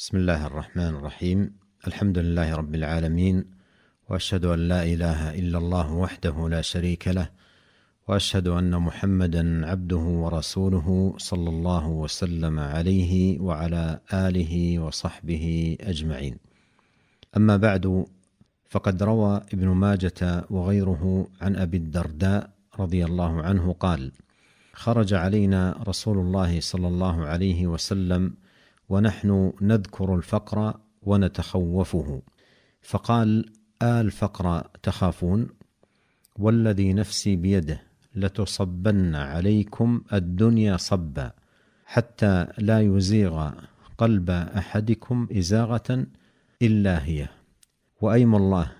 بسم الله الرحمن الرحيم. الحمد لله رب العالمين، وأشهد أن لا إله إلا الله وحده لا شريك له، وأشهد أن محمدا عبده ورسوله صلى الله وسلم عليه وعلى آله وصحبه أجمعين. أما بعد، فقد روى ابن ماجة وغيره عن أبي الدرداء رضي الله عنه قال: خرج علينا رسول الله صلى الله عليه وسلم ونحن نذكر الفقر ونتخوفه، فقال: الفقر تخافون؟ والذي نفسي بيده لتصبن عليكم الدنيا صبا حتى لا يزيغ قلب أحدكم إزاغة إلا هي، وأيم الله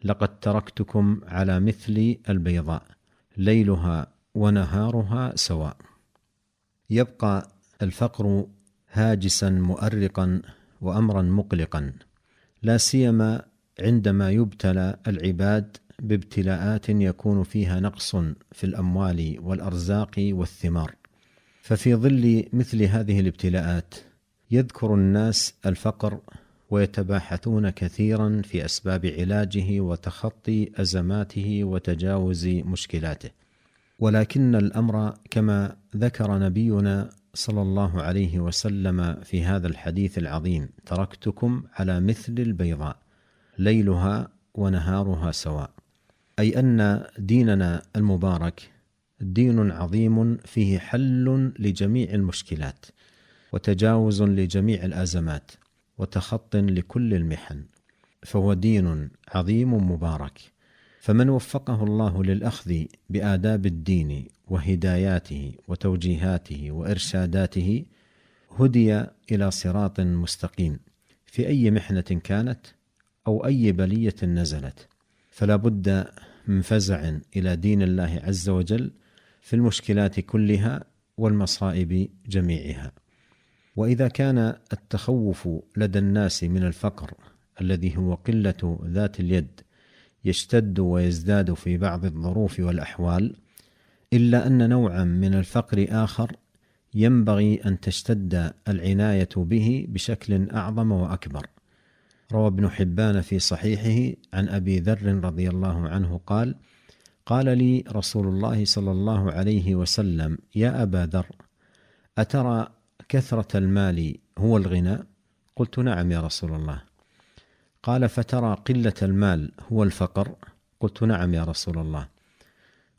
لقد تركتكم على مثل البيضاء ليلها ونهارها سواء. يبقى الفقر هاجسا مؤرقا وأمرا مقلقا، لا سيما عندما يبتلى العباد بابتلاءات يكون فيها نقص في الأموال والأرزاق والثمار. ففي ظل مثل هذه الابتلاءات يذكر الناس الفقر ويتباحثون كثيرا في أسباب علاجه وتخطي أزماته وتجاوز مشكلاته، ولكن الأمر كما ذكر نبينا صلى الله عليه وسلم في هذا الحديث العظيم: تركتكم على مثل البيضاء ليلها ونهارها سواء، أي أن ديننا المبارك دين عظيم فيه حل لجميع المشكلات وتجاوز لجميع الأزمات وتخط لكل المحن، فهو دين عظيم مبارك. فمن وفقه الله للأخذ بآداب الدين وهداياته وتوجيهاته وإرشاداته هدي إلى صراط مستقيم في أي محنة كانت أو أي بلية نزلت، فلا بد من فزع إلى دين الله عز وجل في المشكلات كلها والمصائب جميعها. وإذا كان التخوف لدى الناس من الفقر الذي هو قلة ذات اليد يشتد ويزداد في بعض الظروف والأحوال، إلا أن نوعا من الفقر آخر ينبغي أن تشتد العناية به بشكل أعظم وأكبر. روى ابن حبان في صحيحه عن أبي ذر رضي الله عنه قال: قال لي رسول الله صلى الله عليه وسلم: يا أبا ذر، أترى كثرة المال هو الغنى؟ قلت: نعم يا رسول الله. قال: فترى قلة المال هو الفقر؟ قلت: نعم يا رسول الله.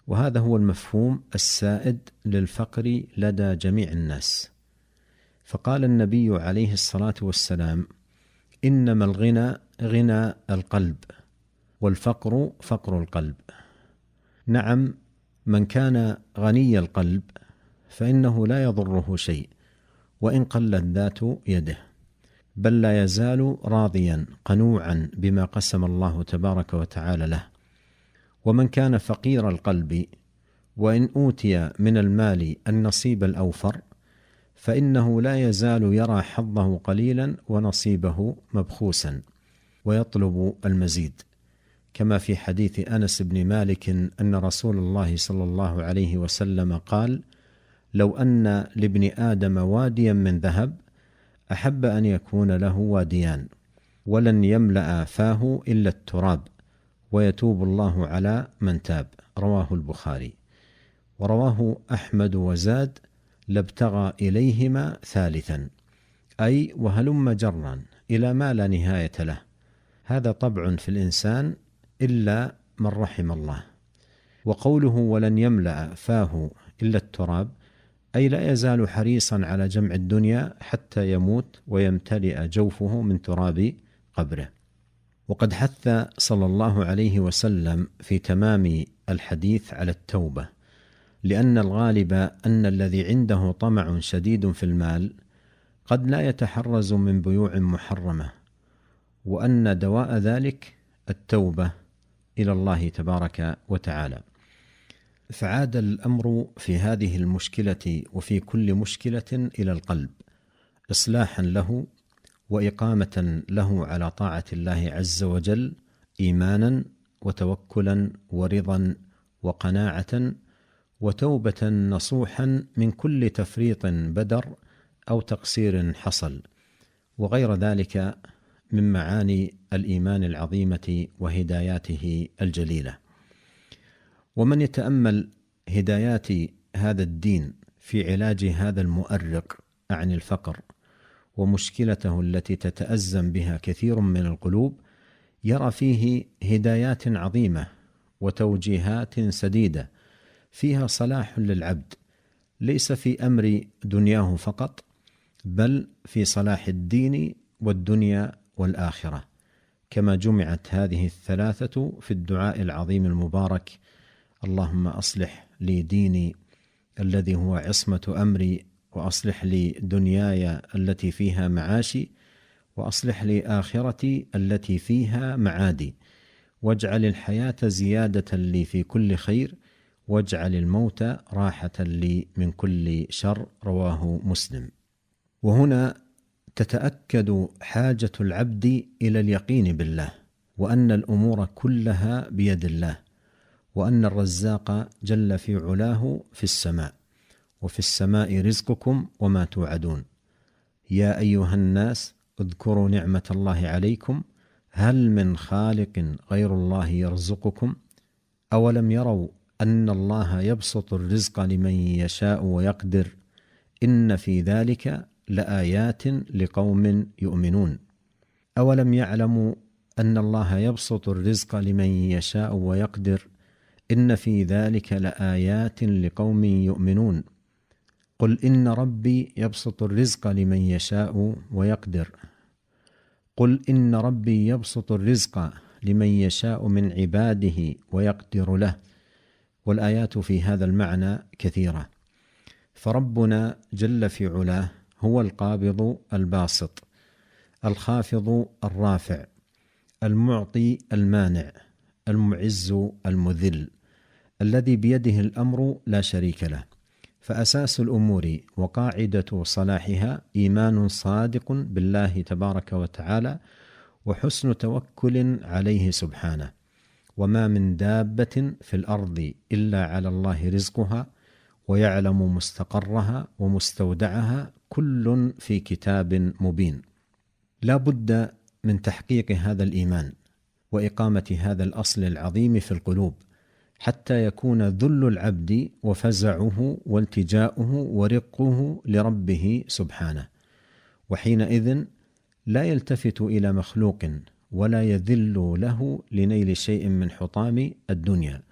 وهذا هو المفهوم السائد للفقر لدى جميع الناس. فقال النبي عليه الصلاة والسلام: إنما الغنى غنى القلب، والفقر فقر القلب. نعم، من كان غني القلب فإنه لا يضره شيء وإن قلت ذات يده، بل لا يزال راضيا قنوعا بما قسم الله تبارك وتعالى له. ومن كان فقير القلب وإن أوتي من المال النصيب الأوفر فإنه لا يزال يرى حظه قليلا ونصيبه مبخوسا ويطلب المزيد، كما في حديث أنس بن مالك أن رسول الله صلى الله عليه وسلم قال: لو أن لابن آدم واديا من ذهب أحب أن يكون له واديان، ولن يملأ فاه إلا التراب، ويتوب الله على من تاب. رواه البخاري. ورواه أحمد وزاد: لابتغى إليهما ثالثا، أي وهلم جرا إلى ما لا نهاية له. هذا طبع في الإنسان إلا من رحم الله. وقوله ولن يملأ فاه إلا التراب، أي لا يزال حريصا على جمع الدنيا حتى يموت ويمتلئ جوفه من تراب قبره. وقد حث صلى الله عليه وسلم في تمام الحديث على التوبة، لأن الغالب أن الذي عنده طمع شديد في المال قد لا يتحرز من بيوع محرمة، وأن دواء ذلك التوبة إلى الله تبارك وتعالى. فعاد الأمر في هذه المشكلة وفي كل مشكلة إلى القلب، إصلاحا له وإقامة له على طاعة الله عز وجل، إيمانا وتوكلا ورضا وقناعة وتوبة نصوحا من كل تفريط بدر أو تقصير حصل، وغير ذلك من معاني الإيمان العظيمة وهداياته الجليلة. ومن يتأمل هدايات هذا الدين في علاج هذا المؤرق عن الفقر ومشكلته التي تتأزم بها كثير من القلوب، يرى فيه هدايات عظيمة وتوجيهات سديدة فيها صلاح للعبد، ليس في أمر دنياه فقط، بل في صلاح الدين والدنيا والآخرة، كما جمعت هذه الثلاثة في الدعاء العظيم المبارك: اللهم أصلح لي ديني الذي هو عصمة أمري، وأصلح لي دنياي التي فيها معاشي، وأصلح لي آخرتي التي فيها معادي، واجعل الحياة زيادة لي في كل خير، واجعل الموت راحة لي من كل شر. رواه مسلم. وهنا تتأكد حاجة العبد إلى اليقين بالله، وأن الأمور كلها بيد الله، وأن الرزاق جل في علاه في السماء، وفي السماء رزقكم وما توعدون. يا أيها الناس اذكروا نعمة الله عليكم هل من خالق غير الله يرزقكم أولم يروا أن الله يبسط الرزق لمن يشاء ويقدر إن في ذلك لآيات لقوم يؤمنون. أولم يعلموا أن الله يبسط الرزق لمن يشاء ويقدر إن في ذلك لآيات لقوم يؤمنون. قل إن ربي يبسط الرزق لمن يشاء ويقدر قل إن ربي يبسط الرزق لمن يشاء من عباده ويقدر له. والآيات في هذا المعنى كثيرة، فربنا جل في علاه هو القابض الباسط، الخافض الرافع، المعطي المانع، المعز المذل، الذي بيده الأمر لا شريك له. فأساس الأمور وقاعدة صلاحها إيمان صادق بالله تبارك وتعالى، وحسن توكل عليه سبحانه. وما من دابة في الأرض إلا على الله رزقها ويعلم مستقرها ومستودعها، كل في كتاب مبين. لا بد من تحقيق هذا الإيمان وإقامة هذا الأصل العظيم في القلوب، حتى يكون ذل العبد وفزعه والتجاؤه ورقه لربه سبحانه، وحينئذ لا يلتفت إلى مخلوق ولا يذل له لنيل شيء من حطام الدنيا،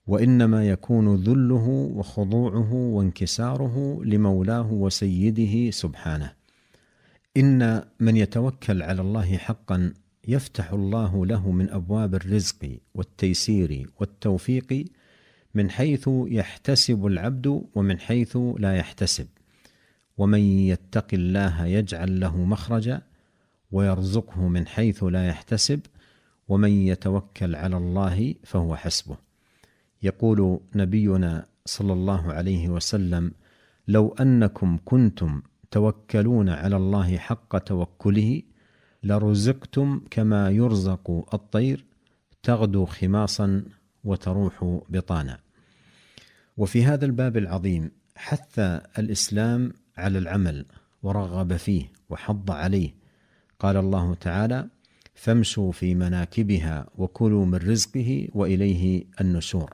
وإنما يكون ذله وخضوعه وانكساره لمولاه وسيده سبحانه. إن من يتوكل على الله حقا يفتح الله له من أبواب الرزق والتيسير والتوفيق من حيث يحتسب العبد ومن حيث لا يحتسب. ومن يتق الله يجعل له مخرجا ويرزقه من حيث لا يحتسب، ومن يتوكل على الله فهو حسبه. يقول نبينا صلى الله عليه وسلم: لو أنكم كنتم توكلون على الله حق توكله لرزقتم كما يرزق الطير تغدو خماصا وتروح بطانا. وفي هذا الباب العظيم حث الإسلام على العمل ورغب فيه وحض عليه. قال الله تعالى: فامشوا في مناكبها وكلوا من رزقه وإليه النشور.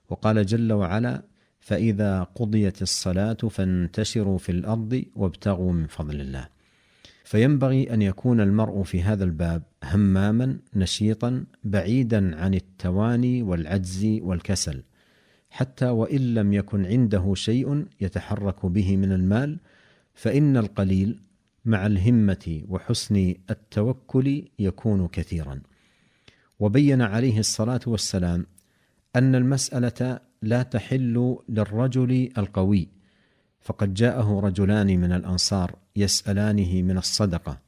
وقال جل وعلا: فإذا قضيت الصلاة فانتشروا في الأرض وابتغوا من فضل الله. فينبغي أن يكون المرء في هذا الباب هماما نشيطا بعيدا عن التواني والعجز والكسل، حتى وإن لم يكن عنده شيء يتحرك به من المال، فإن القليل مع الهمة وحسن التوكل يكون كثيرا. وبين عليه الصلاة والسلام أن المسألة لا تحل للرجل القوي، فقد جاءه رجلان من الأنصار يسألانه من الصدقة،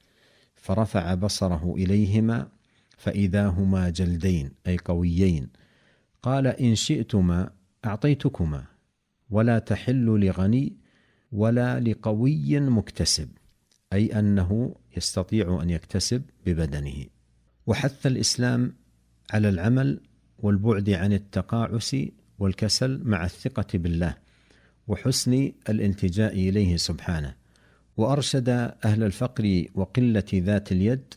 فرفع بصره إليهما فإذا هما جلدين أي قويين، قال: إن شئتما أعطيتكما، ولا تحل لغني ولا لقوي مكتسب، أي أنه يستطيع أن يكتسب ببدنه. وحث الإسلام على العمل والبعد عن التقاعس والكسل مع الثقة بالله وحسن الالتجاء إليه سبحانه. وأرشد أهل الفقر وقلة ذات اليد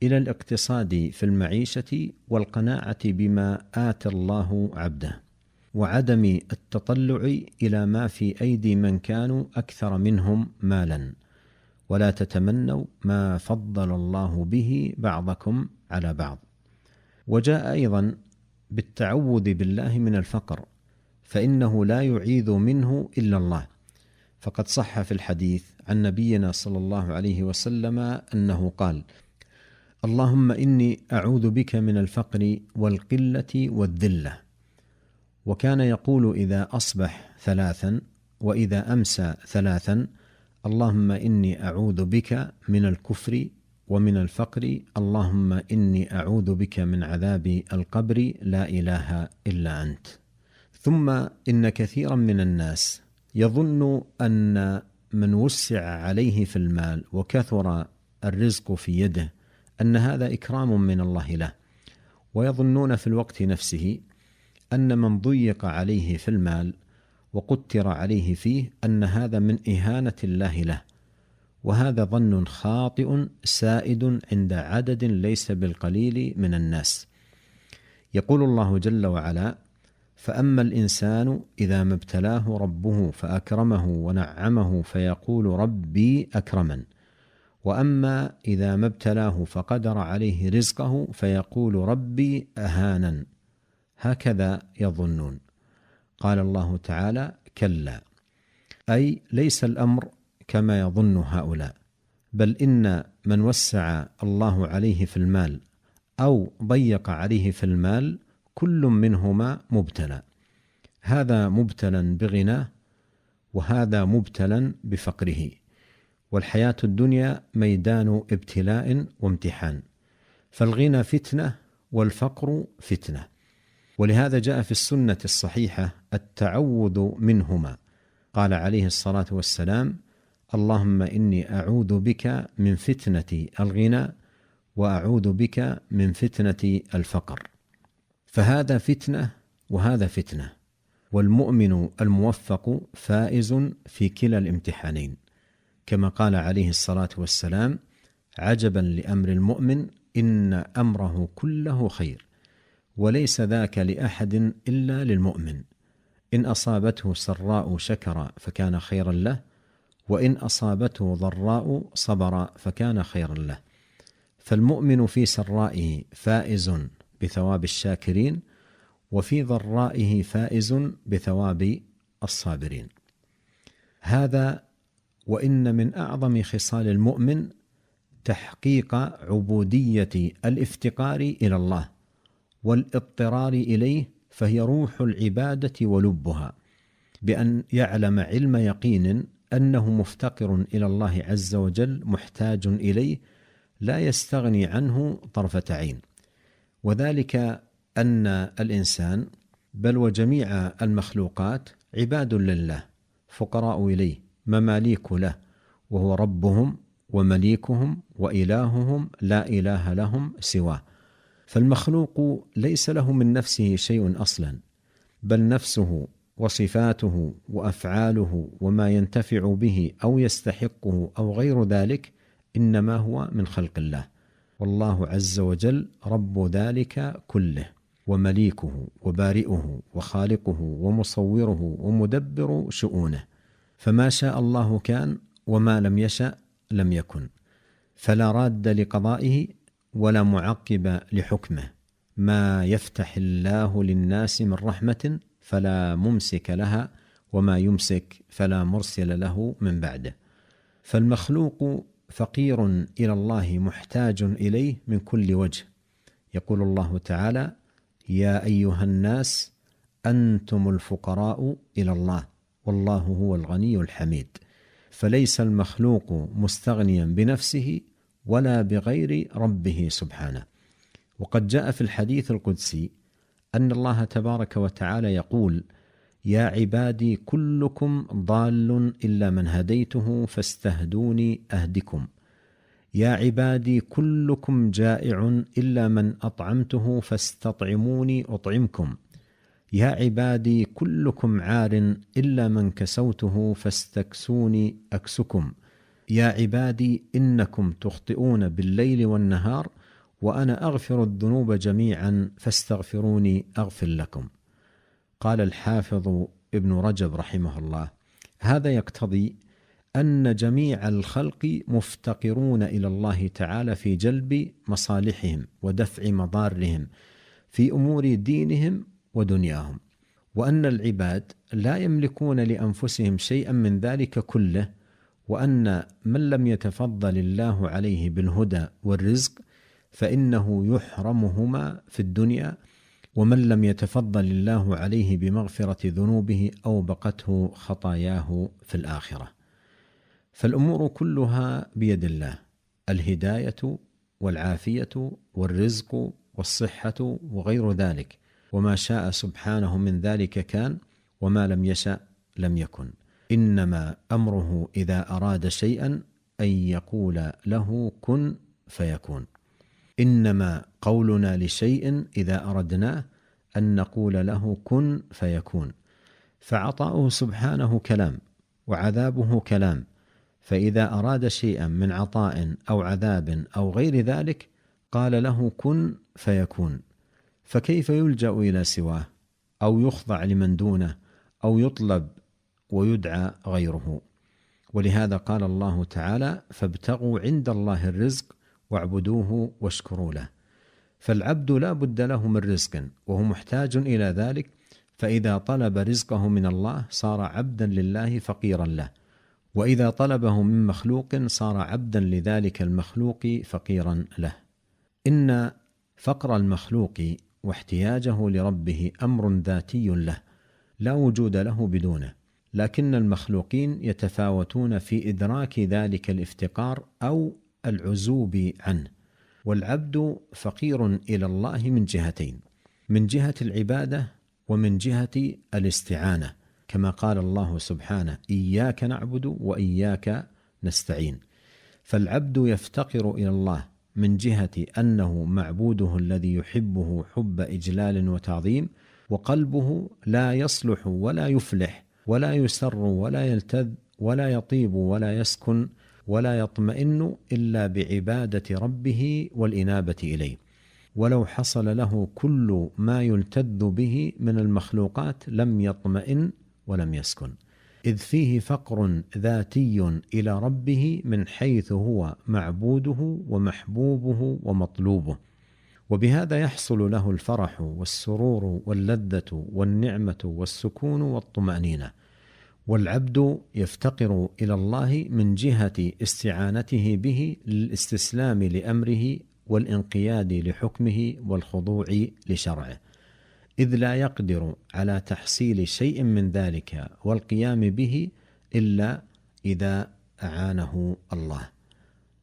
إلى الاقتصاد في المعيشة والقناعة بما آتى الله عبده، وعدم التطلع إلى ما في أيدي من كانوا أكثر منهم مالا، ولا تتمنوا ما فضل الله به بعضكم على بعض. وجاء أيضا بالتعوذ بالله من الفقر، فإنه لا يعيذ منه إلا الله، فقد صح في الحديث عن نبينا صلى الله عليه وسلم أنه قال: اللهم إني أعوذ بك من الفقر والقلة والذلة. وكان يقول إذا أصبح 3 وإذا أمسى 3: اللهم إني أعوذ بك من الكفر ومن الفقر، اللهم إني أعوذ بك من عذاب القبر، لا إله إلا أنت. ثم إن كثيرا من الناس يظن أن من وسع عليه في المال وكثر الرزق في يده أن هذا إكرام من الله له، ويظنون في الوقت نفسه أن من ضيق عليه في المال وقتر عليه فيه أن هذا من إهانة الله له، وهذا ظن خاطئ سائد عند عدد ليس بالقليل من الناس. يقول الله جل وعلا: فأما الإنسان إذا ما ابتلاه ربه فأكرمه ونعمه فيقول ربي أكرمن، وأما إذا ما ابتلاه فقدر عليه رزقه فيقول ربي أهانن. هكذا يظنون. قال الله تعالى: كلا، أي ليس الأمر كما يظن هؤلاء، بل إن من وسع الله عليه في المال أو ضيق عليه في المال كل منهما مبتلى، هذا مبتلى بغناه وهذا مبتلى بفقره، والحياة الدنيا ميدان ابتلاء وامتحان، فالغنى فتنة والفقر فتنة. ولهذا جاء في السنة الصحيحة التعوذ منهما، قال عليه الصلاة والسلام: اللهم إني أعوذ بك من فتنة الغنى وأعوذ بك من فتنة الفقر. فهذا فتنة وهذا فتنة، والمؤمن الموفق فائز في كلا الامتحانين، كما قال عليه الصلاة والسلام: عجبا لأمر المؤمن إن أمره كله خير، وليس ذاك لأحد إلا للمؤمن، إن أصابته سراء شكر فكان خيرا له، وإن أصابته ضراء صبر فكان خيرا له. فالمؤمن في سرائه فائز بثواب الشاكرين، وفي ضرائه فائز بثواب الصابرين. هذا وإن من أعظم خصال المؤمن تحقيق عبودية الافتقار إلى الله والاضطرار إليه، فهي روح العبادة ولبها، بأن يعلم علم يقين أنه مفتقر إلى الله عز وجل محتاج إليه لا يستغني عنه طرفة عين. وذلك أن الإنسان بل وجميع المخلوقات عباد لله فقراء إليه مماليك له، وهو ربهم ومليكهم وإلههم لا إله لهم سواه. فالمخلوق ليس له من نفسه شيء أصلا، بل نفسه وصفاته وأفعاله وما ينتفع به أو يستحقه أو غير ذلك إنما هو من خلق الله، والله عز وجل رب ذلك كله ومليكه وبارئه وخالقه ومصوره ومدبر شؤونه، فما شاء الله كان وما لم يشأ لم يكن، فلا راد لقضائه ولا معقب لحكمه. ما يفتح الله للناس من رحمة فلا ممسك لها، وما يمسك فلا مرسل له من بعده. فالمخلوق فقير إلى الله محتاج إليه من كل وجه. يقول الله تعالى: يا أيها الناس أنتم الفقراء إلى الله والله هو الغني الحميد. فليس المخلوق مستغنيا بنفسه ولا بغير ربه سبحانه. وقد جاء في الحديث القدسي أن الله تبارك وتعالى يقول: يا عبادي كلكم ضال إلا من هديته فاستهدوني أهدكم، يا عبادي كلكم جائع إلا من أطعمته فاستطعموني أطعمكم، يا عبادي كلكم عار إلا من كسوته فاستكسوني أكسكم، يا عبادي إنكم تخطئون بالليل والنهار وأنا أغفر الذنوب جميعا فاستغفروني أغفر لكم. قال الحافظ ابن رجب رحمه الله: هذا يقتضي أن جميع الخلق مفتقرون إلى الله تعالى في جلب مصالحهم ودفع مضارهم في أمور دينهم ودنياهم، وأن العباد لا يملكون لأنفسهم شيئا من ذلك كله، وأن من لم يتفضل الله عليه بالهدى والرزق فإنه يحرمهما في الدنيا، ومن لم يتفضل الله عليه بمغفرة ذنوبه أوبقته خطاياه في الآخرة. فالأمور كلها بيد الله: الهداية والعافية والرزق والصحة وغير ذلك، وما شاء سبحانه من ذلك كان، وما لم يشأ لم يكن. إنما أمره إذا أراد شيئا أن يقول له كن فيكون. إنما قولنا لشيء إذا أردناه أن نقول له كن فيكون. فعطاؤه سبحانه كلام، وعذابه كلام، فإذا أراد شيئا من عطاء أو عذاب أو غير ذلك قال له كن فيكون. فكيف يلجأ إلى سواه أو يخضع لمن دونه أو يطلب ويدعى غيره؟ ولهذا قال الله تعالى: فابتغوا عند الله الرزق واعبدوه واشكروا له. فالعبد لا بد له من رزق وهو محتاج إلى ذلك، فإذا طلب رزقه من الله صار عبدا لله فقيرا له، وإذا طلبه من مخلوق صار عبدا لذلك المخلوق فقيرا له. إن فقر المخلوق واحتياجه لربه أمر ذاتي له لا وجود له بدونه، لكن المخلوقين يتفاوتون في إدراك ذلك الافتقار أو العزوب عنه. والعبد فقير إلى الله من جهتين: من جهة العبادة ومن جهة الاستعانة، كما قال الله سبحانه: إياك نعبد وإياك نستعين. فالعبد يفتقر إلى الله من جهة أنه معبوده الذي يحبه حب إجلال وتعظيم، وقلبه لا يصلح ولا يفلح ولا يسر ولا يلتذ ولا يطيب ولا يسكن ولا يطمئن إلا بعبادة ربه والإنابة إليه. ولو حصل له كل ما يلتذ به من المخلوقات لم يطمئن ولم يسكن، إذ فيه فقر ذاتي إلى ربه من حيث هو معبوده ومحبوبه ومطلوبه، وبهذا يحصل له الفرح والسرور واللذة والنعمة والسكون والطمأنينة. والعبد يفتقر إلى الله من جهة استعانته به للاستسلام لأمره والانقياد لحكمه والخضوع لشرعه، إذ لا يقدر على تحصيل شيء من ذلك والقيام به إلا إذا أعانه الله.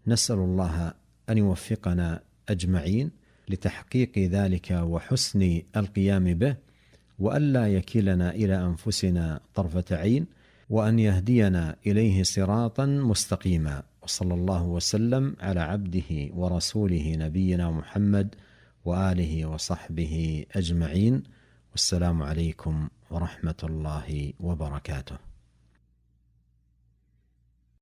نسأل الله أن يوفقنا أجمعين لتحقيق ذلك وحسن القيام به، وألا يكلنا إلى أنفسنا طرفة عين، وأن يهدينا إليه صراطا مستقيما. وصلى الله وسلم على عبده ورسوله نبينا محمد وآله وصحبه أجمعين، والسلام عليكم ورحمة الله وبركاته.